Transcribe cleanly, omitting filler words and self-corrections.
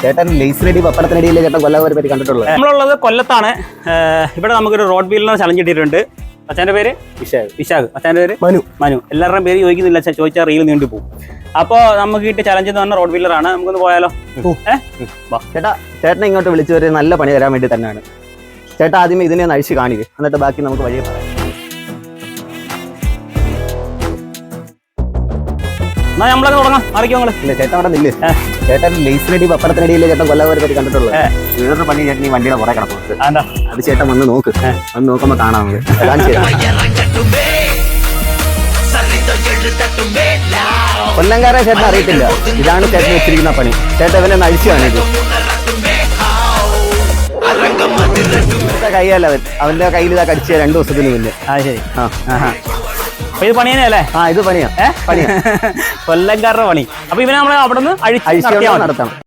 ചേട്ടൻ ലേസിനടി പപ്പടത്തിനടിയിലെ ചേട്ടൻ കൊല്ലവരെ പറ്റി കണ്ടിട്ടുള്ളത്. നമ്മളുള്ളത് കൊല്ലത്താണ്. ഇവിടെ നമുക്കൊരു റോഡ് വീലർ ചലഞ്ച് ഇട്ടിട്ടുണ്ട്. അച്ഛൻ്റെ പേര് വിശാഖ്, അച്ഛൻ്റെ പേര് മനു. എല്ലാവരുടെയും പേര് ചോദിക്കുന്നില്ല, ചോദിച്ചാൽ റീൽ നീണ്ടു പോകും. അപ്പോൾ നമുക്ക് കിട്ടിയ ചലഞ്ച് എന്ന് പറഞ്ഞാൽ റോഡ് വീലറാണ്. നമുക്കൊന്ന് പോയാലോ? ചേട്ടനെ ഇങ്ങോട്ട് വിളിച്ചു വരെ നല്ല പണി തരാൻ വേണ്ടി തന്നെയാണ്. ചേട്ടാ ആദ്യമേ ഇതിനെ ഒന്ന് അഴിച്ച് കാണിക്കുക, എന്നിട്ട് ബാക്കി നമുക്ക് വഴിയെ പറയാം. എന്നാ നമ്മളത് തുടങ്ങാം. അറിയിക്കോ നിങ്ങള്? ഇല്ല ചേട്ടൻ അവിടെ നില്ല്. ചേട്ടൻ ലേസിനടി പപ്പടത്തിനടിയിലെ ചേട്ടൻ കൊല്ലവരെ പറ്റി കണ്ടിട്ടുള്ളത്. വേറൊരു പണി ചേട്ടൻ ഈ വണ്ടിയുടെ പുറകെ കിടക്കുന്നത്. അത് ചേട്ടൻ വന്ന് നോക്ക്, വന്ന് നോക്കുമ്പോ കാണാം. കൊല്ലംകാരെ ചേട്ടൻ അറിയത്തില്ല, ഇതാണ് ചേട്ടൻ വെച്ചിരിക്കുന്ന പണി. ചേട്ടൻ ഇവനെ നഴിച്ചു കാണിക്കും. കൈയല്ല അവന്റെ കയ്യിൽ ഇതാ കടിച്ച 2 ദിവസത്തിന് മുന്നേ. ശരി. ഇത് പണി തന്നെയല്ലേ? ഇത് പണിയാ. കൊല്ലംകാരുടെ പണി. അപ്പൊ ഇവനെ നമ്മളെ അവിടെ നിന്ന് അഴിച്ചു നടത്തണം.